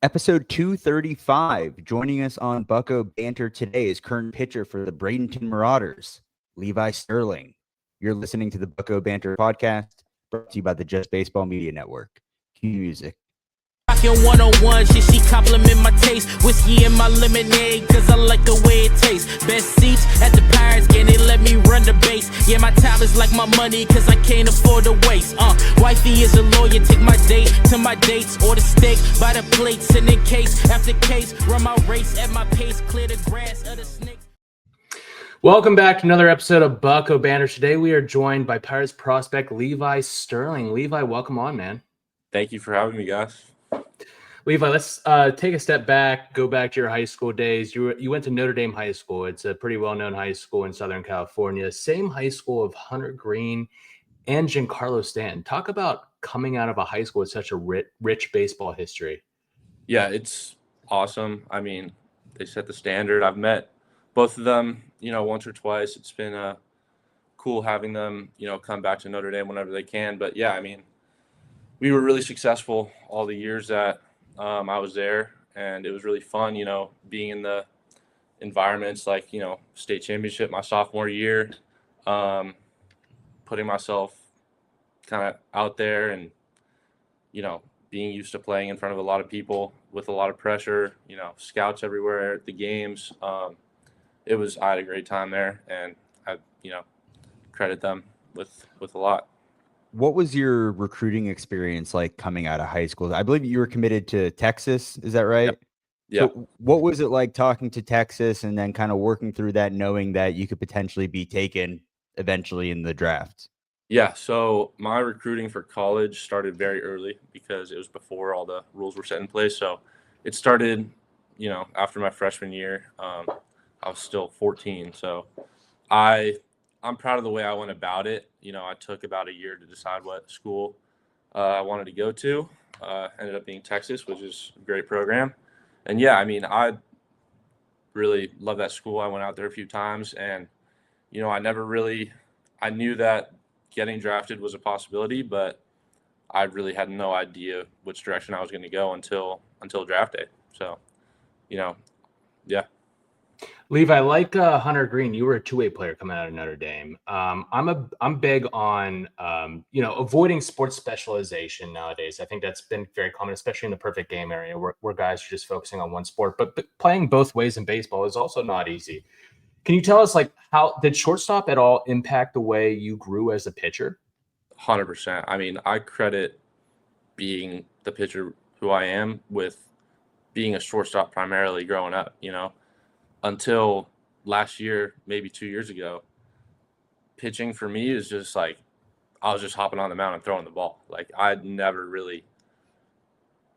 Episode 235. Joining us on Bucko Banter today is current pitcher for the Bradenton Marauders, Levi Sterling. You're listening to the Bucko Banter podcast, brought to you by the Just Baseball Media Network. Cue music. Rockin' 101, she compliment my taste. Whiskey in my lemonade, cause I like the way it tastes. Best seats at the Pirates game, they let me run the base. Yeah, my time is like my money, cause I can't afford to waste. Wifey is a lawyer, take my date to my dates. Order steak by the plate, sending case after case. Run my race at my pace, clear the grass of the snakes. Welcome back to another episode of Bucko Banter. Today we are joined by Pirates prospect Levi Sterling. Levi, welcome on, man. Thank you for having me, guys. Levi, let's take a step back, go back to your high school days. You went to Notre Dame High School. It's a pretty well-known high school in Southern California. Same high school of Hunter Green and Giancarlo Stanton. Talk about coming out of a high school with such a rich baseball history. Yeah, it's awesome. I mean, they set the standard. I've met both of them, once or twice. It's been cool having them, come back to Notre Dame whenever they can. But, yeah, I mean, we were really successful all the years that I was there, and it was really fun, being in the environments like, state championship my sophomore year, putting myself kind of out there and, being used to playing in front of a lot of people with a lot of pressure, scouts everywhere at the games. I had a great time there, and I, credit them with a lot. What was your recruiting experience like coming out of high school? I believe you were committed to Texas. Is that right? Yeah. So what was it like talking to Texas and then kind of working through that, knowing that you could potentially be taken eventually in the draft? Yeah, so my recruiting for college started very early because it was before all the rules were set in place. So it started, after my freshman year. I was still 14. So I'm proud of the way I went about it. I took about a year to decide what school I wanted to go to. Ended up being Texas, which is a great program. And, yeah, I mean, I really love that school. I went out there a few times, and, I knew that getting drafted was a possibility, but I really had no idea which direction I was going to go until draft day. So, yeah. Levi, like Hunter Green, you were a two-way player coming out of Notre Dame. I'm big on avoiding sports specialization nowadays. I think that's been very common, especially in the perfect game area where guys are just focusing on one sport. But playing both ways in baseball is also not easy. Can you tell us, how did shortstop at all impact the way you grew as a pitcher? 100%. I mean, I credit being the pitcher who I am with being a shortstop primarily growing up, until last year, maybe 2 years ago. Pitching for me is just like I was just hopping on the mound and throwing the ball. Like, I'd never really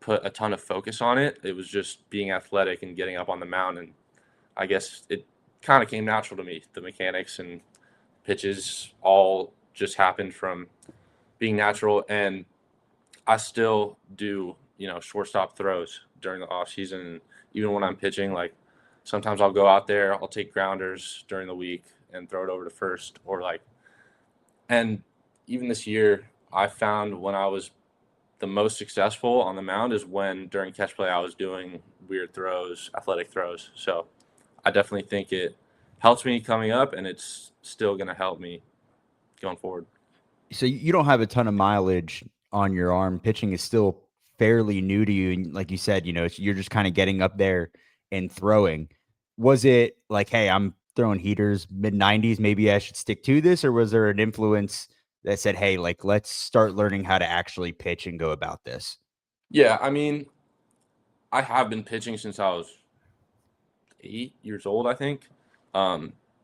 put a ton of focus on it. It was just being athletic and getting up on the mound, and I guess it kind of came natural to me. The mechanics and pitches all just happened from being natural, and I still do, shortstop throws during the off season. Even when I'm pitching, like, sometimes I'll go out there, I'll take grounders during the week and throw it over to first, and even this year, I found when I was the most successful on the mound is when during catch play I was doing weird throws, athletic throws. So I definitely think it helps me coming up, and it's still going to help me going forward. So you don't have a ton of mileage on your arm. Pitching is still fairly new to you. And like you said, you're just kind of getting up there and throwing. Was it like, hey, I'm throwing heaters mid-90s, maybe I should stick to this? Or was there an influence that said, hey, let's start learning how to actually pitch and go about this? Yeah, I mean, I have been pitching since I was 8 years old, I think.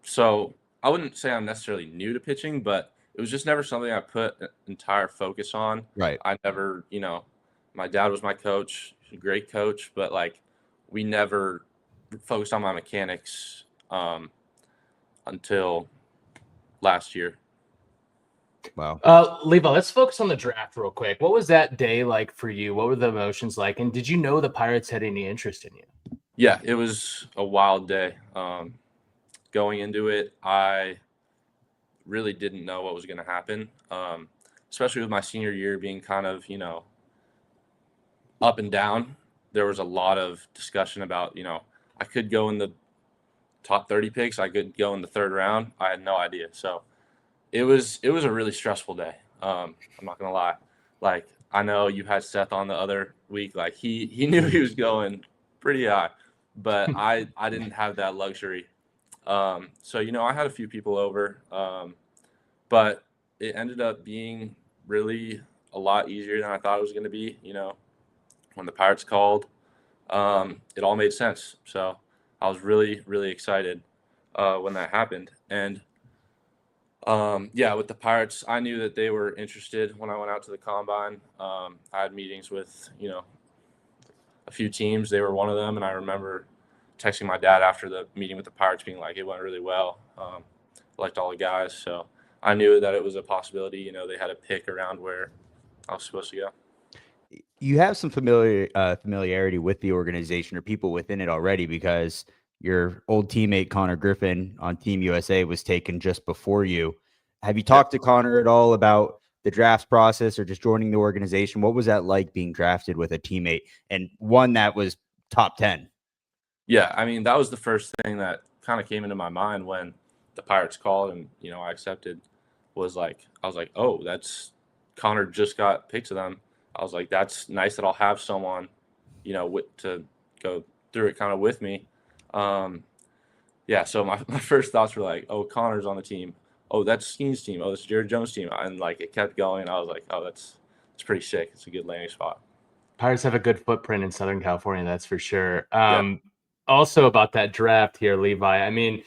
So I wouldn't say I'm necessarily new to pitching, but it was just never something I put an entire focus on. Right. I never, my dad was my coach, a great coach, but we never focused on my mechanics until last year. Wow. Levi, let's focus on the draft real quick. What was that day like for you? What were the emotions like? And did you know the Pirates had any interest in you? Yeah, it was a wild day. Going into it, I really didn't know what was going to happen, especially with my senior year being kind of, up and down. there was a lot of discussion about, I could go in the top 30 picks. I could go in the third round. I had no idea. So it was a really stressful day. I'm not going to lie. Like, I know you had Seth on the other week. Like, he knew he was going pretty high, but I didn't have that luxury. So, I had a few people over, but it ended up being really a lot easier than I thought it was going to be. When the Pirates called, it all made sense. So I was really, really excited when that happened. And with the Pirates, I knew that they were interested when I went out to the combine. I had meetings with, a few teams. They were one of them. And I remember texting my dad after the meeting with the Pirates being like, it went really well. Liked all the guys. So I knew that it was a possibility. They had a pick around where I was supposed to go. You have some familiarity with the organization or people within it already, because your old teammate Connor Griffin on Team USA was taken just before you. Have you talked to Connor at all about the draft process or just joining the organization? What was that like, being drafted with a teammate and one that was top 10? Yeah, I mean, that was the first thing that kind of came into my mind when the Pirates called and, I accepted. I was like, oh, that's Connor just got picked to them. I was like, that's nice that I'll have someone, to go through it kind of with me. So my first thoughts were like, oh, Connor's on the team. Oh, that's Skeen's team. Oh, that's Jared Jones' team. And like, it kept going. I was like, oh, it's pretty sick. It's a good landing spot. Pirates have a good footprint in Southern California, that's for sure. Yeah. Also about that draft here, Levi. I mean,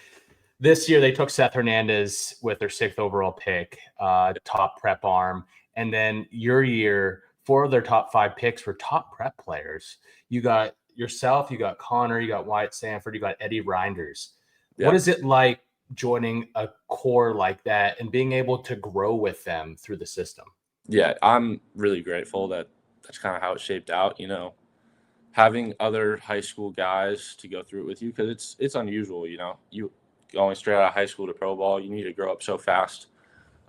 this year they took Seth Hernandez with their 6th overall pick, top prep arm. And then your year, 4 of their top 5 picks were top prep players. You got yourself, you got Connor, you got Wyatt Sanford, you got Eddie Reinders. Yeah. What is it like joining a core like that and being able to grow with them through the system? Yeah, I'm really grateful that that's kind of how it shaped out, having other high school guys to go through it with you, because it's unusual, you going straight out of high school to pro ball, you need to grow up so fast.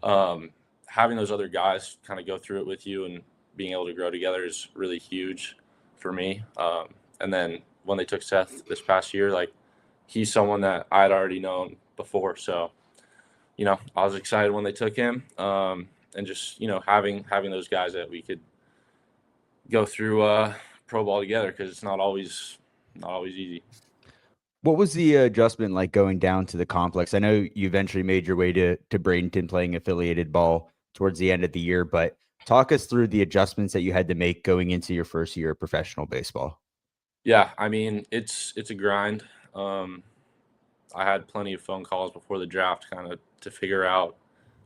Having those other guys kind of go through it with you and being able to grow together is really huge for me. And then when they took Seth this past year, like, he's someone that I'd already known before. So, I was excited when they took him. And just, having those guys that we could go through pro ball together, because it's not always easy. What was the adjustment like going down to the complex? I know you eventually made your way to Bradenton, playing affiliated ball towards the end of the year, but talk us through the adjustments that you had to make going into your first year of professional baseball. Yeah, I mean, it's a grind. I had plenty of phone calls before the draft kind of to figure out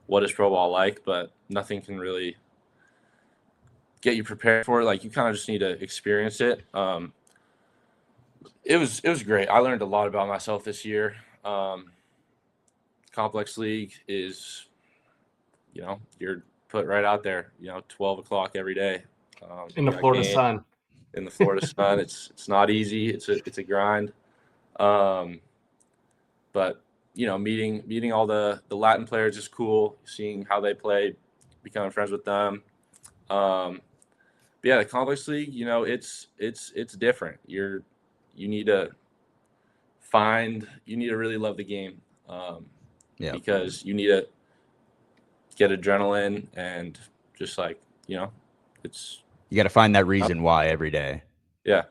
what is pro ball like, but nothing can really get you prepared for it. Like, you kind of just need to experience it. It was great. I learned a lot about myself this year. Complex League is, you're put right out there, 12 o'clock every day. In the Florida sun. In the Florida sun. It's not easy. It's a grind. But, meeting all the Latin players is cool. Seeing how they play, becoming friends with them. But yeah, the Complex League, it's different. You need to really love the game. Because you need to get adrenaline and just like, you got to find that reason why every day. Yeah.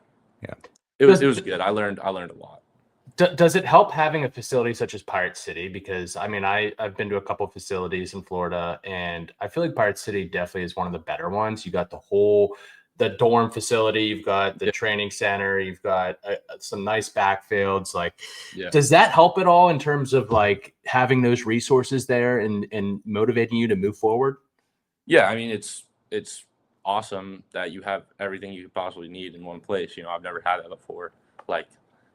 It was good. I learned a lot. Does it help having a facility such as Pirate City? Because, I mean, I've been to a couple of facilities in Florida, and I feel like Pirate City definitely is one of the better ones. You got the dorm facility, you've got the training center, you've got some nice backfields. Like, does that help at all in terms of like having those resources there and motivating you to move forward? Yeah, I mean, it's awesome that you have everything you could possibly need in one place. I've never had that before. Like,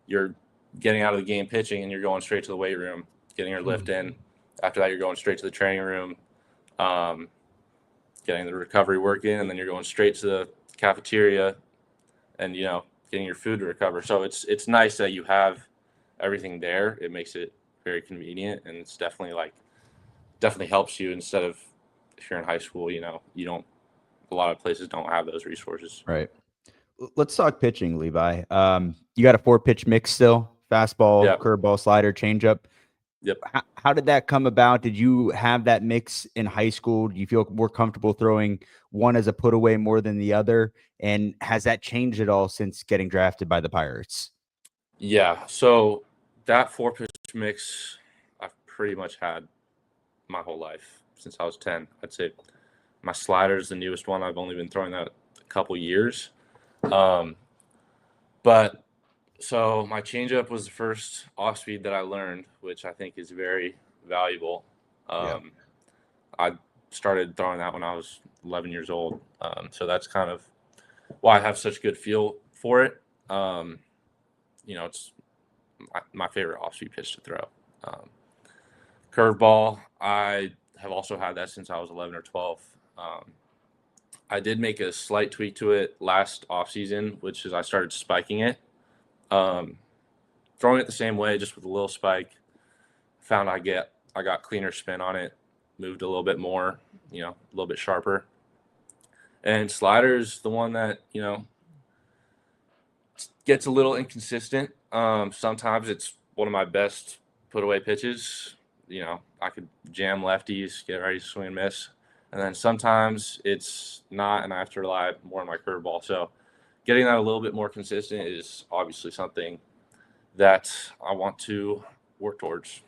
you're getting out of the game pitching and you're going straight to the weight room, getting your lift in. After that, you're going straight to the training room, getting the recovery work in, and then you're going straight to the cafeteria and, getting your food to recover. So it's nice that you have everything there. It makes it very convenient, and it's definitely helps you instead of if you're in high school, a lot of places don't have those resources. Right. Let's talk pitching, Levi. You got a 4-pitch mix still: fastball, Yeah. curveball, slider, changeup. Yep. How did that come about? Did you have that mix in high school? Do you feel more comfortable throwing one as a put away more than the other? And has that changed at all since getting drafted by the Pirates? Yeah. So that 4-pitch mix I've pretty much had my whole life since I was 10. I'd say my slider is the newest one. I've only been throwing that a couple years. But so my changeup was the first off speed that I learned, which I think is very valuable. Yeah. I started throwing that when I was 11 years old. So that's kind of why I have such good feel for it. It's my favorite off speed pitch to throw. Curveball, I have also had that since I was 11 or 12. I did make a slight tweak to it last offseason, which is I started spiking it. Throwing it the same way, just with a little spike. Found I got cleaner spin on it, moved a little bit more, a little bit sharper. And slider's the one that, gets a little inconsistent. Sometimes it's one of my best put away pitches. I could jam lefties, get ready to swing and miss. And then sometimes it's not, and I have to rely more on my curveball. So getting that a little bit more consistent is obviously something that I want to work towards.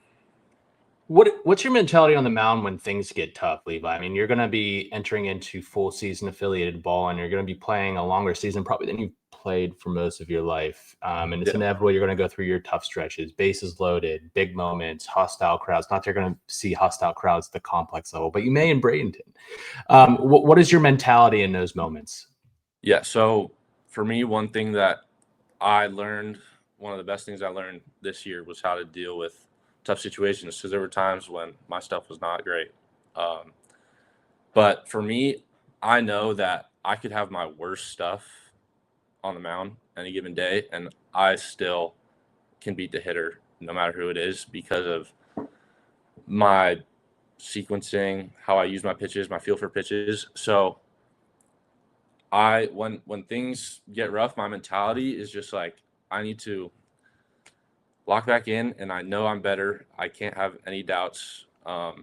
What's your mentality on the mound when things get tough, Levi? I mean, you're going to be entering into full season affiliated ball, and you're going to be playing a longer season probably than you've played for most of your life. And it's inevitable you're going to go through your tough stretches, bases loaded, big moments, hostile crowds. Not that you're going to see hostile crowds at the complex level, but you may in Bradenton. What is your mentality in those moments? Yeah, so for me, one thing that I learned, one of the best things I learned this year was how to deal with tough situations, because there were times when my stuff was not great. But for me, I know that I could have my worst stuff on the mound any given day, and I still can beat the hitter no matter who it is because of my sequencing, how I use my pitches, my feel for pitches. So when things get rough, my mentality is just like, I need to lock back in, and I know I'm better. I can't have any doubts. I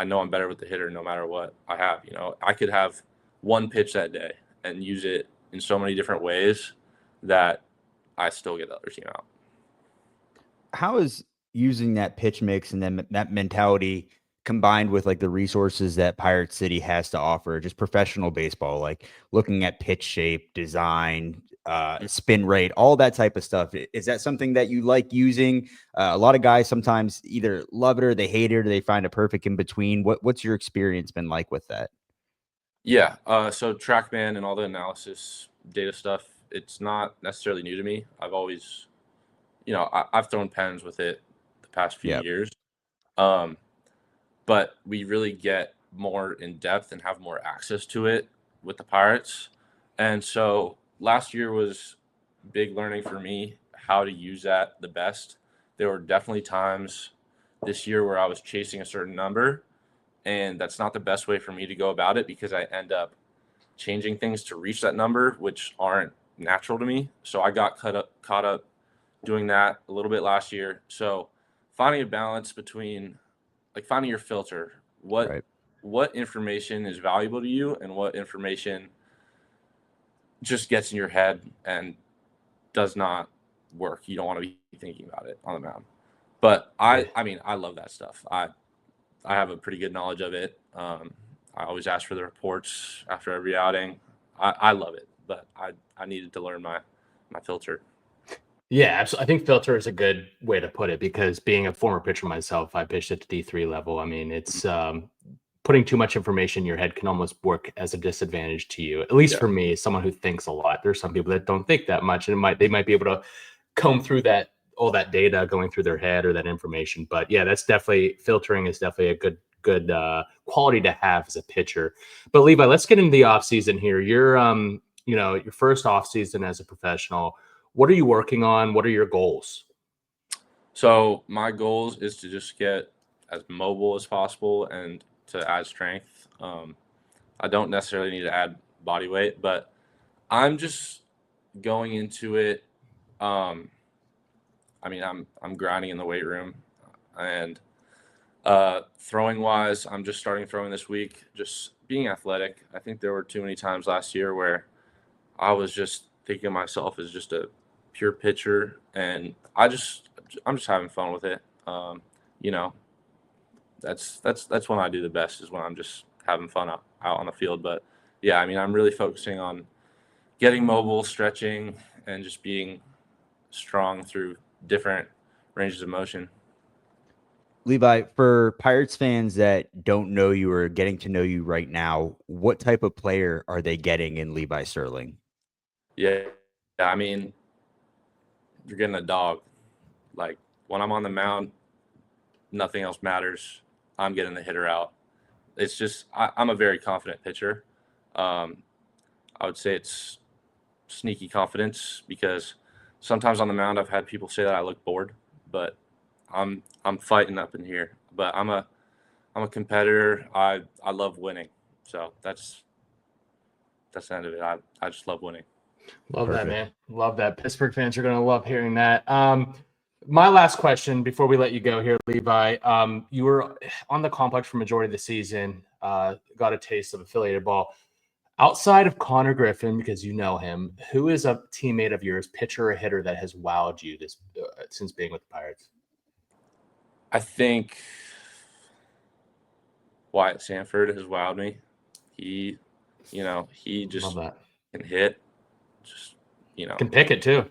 know I'm better with the hitter no matter what I have. I could have one pitch that day and use it in so many different ways that I still get the other team out. How is using that pitch mix and then that mentality combined with like the resources that Pirate City has to offer, just professional baseball, like looking at pitch shape, design, spin rate, all that type of stuff? Is that something that you like using? A lot of guys sometimes either love it or they hate it, or they find a perfect in between. What's your experience been like with that? Yeah. So TrackMan and all the analysis data stuff, it's not necessarily new to me. I've always, I've thrown pens with it the past few years. But we really get more in depth and have more access to it with the Pirates. And so last year was big learning for me how to use that the best. There were definitely times this year where I was chasing a certain number, and that's not the best way for me to go about it, because I end up changing things to reach that number, which aren't natural to me. So I got caught up doing that a little bit last year. So finding a balance between like finding your filter, what information is valuable to you and what information just gets in your head and does not work. You don't want to be thinking about it on the mound. But I mean, I love that stuff. I have a pretty good knowledge of it. I always ask for the reports after every outing. I love it, but I needed to learn my filter. Yeah, absolutely. I think filter is a good way to put it, because being a former pitcher myself, I pitched at the D3 level. I mean, it's putting too much information in your head can almost work as a disadvantage to you. At least for me, as someone who thinks a lot. There's some people that don't think that much, and they might be able to comb through all that data going through their head or that information. But yeah, filtering is definitely a good quality to have as a pitcher. But Levi, let's get into the off season here. You're your first off season as a professional. What are you working on? What are your goals? So my goals is to just get as mobile as possible and to add strength. I don't necessarily need to add body weight, but I'm just going into it. I mean, I'm grinding in the weight room, and throwing wise, I'm just starting throwing this week. Just being athletic. I think there were too many times last year where I was just thinking of myself as just a pure pitcher, and I'm just having fun with it. You know, that's when I do the best, is when I'm just having fun out on the field. But yeah, I mean, I'm really focusing on getting mobile, stretching, and just being strong through different ranges of motion. Levi, for Pirates fans that don't know you or getting to know you right now, what type of player are they getting in Levi Sterling? Yeah, I mean, you're getting a dog. Like, when I'm on the mound, nothing else matters. I'm getting the hitter out. It's just I'm a very confident pitcher. I would say it's sneaky confidence, because sometimes on the mound I've had people say that I look bored, but I'm fighting up in here. But I'm a competitor. I love winning. So that's the end of it. I just love winning. Love Perfect. that, man. Love that. Pittsburgh fans are going to love hearing that. My last question before we let you go here, Levi. You were on the complex for majority of the season, got a taste of affiliated ball. Outside of Connor Griffin, because you know him, who is a teammate of yours, pitcher or hitter, that has wowed you since being with the Pirates? I think Wyatt Sanford has wowed me. He just Love that. can hit. Just, Can pick it too.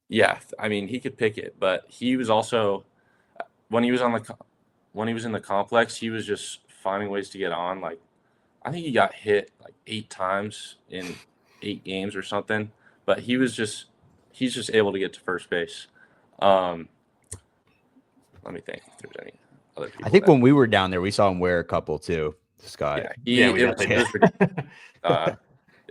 Yeah, I mean, he could pick it, but he was also, when he was in the complex, he was just finding ways to get on. Like, I think he got hit like 8 times in 8 games or something, but he's just able to get to first base. Let me think if there's any other people. I think when we were down there, we saw him wear a couple too, Scott. Yeah, it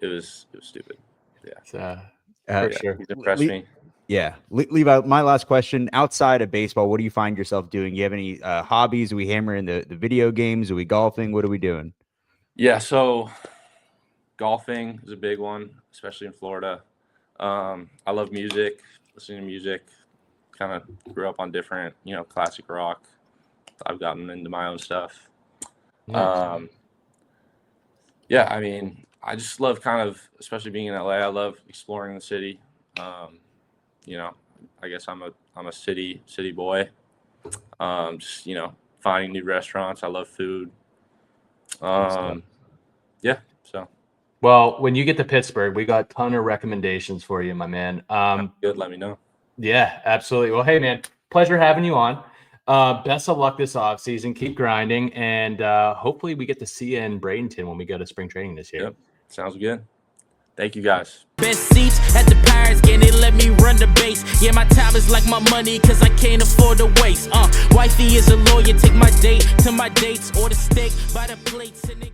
was stupid. Yeah, for sure. He's impressed me. Yeah. Levi, my last question, outside of baseball, what do you find yourself doing? You have any hobbies? Are we hammering the video games? Are we golfing? What are we doing? Yeah, so golfing is a big one, especially in Florida. I love music, listening to music. Kind of grew up on different, classic rock. I've gotten into my own stuff. Nice. Yeah, I mean, I just love kind of, especially being in LA, I love exploring the city. I guess I'm a city boy. Just, finding new restaurants. I love food. Yeah, so. Well, when you get to Pittsburgh, we got a ton of recommendations for you, my man. Good, let me know. Yeah, absolutely. Well, hey, man, pleasure having you on. Best of luck this offseason. Keep grinding, and hopefully we get to see you in Bradenton when we go to spring training this year. Yep, sounds good. Thank you, guys. Best seats at the Pirates game, they let me run the base. Yeah, my time is like my money, cause I can't afford to waste. Wifey is a lawyer, take my date to my dates, or the steak by the plates. And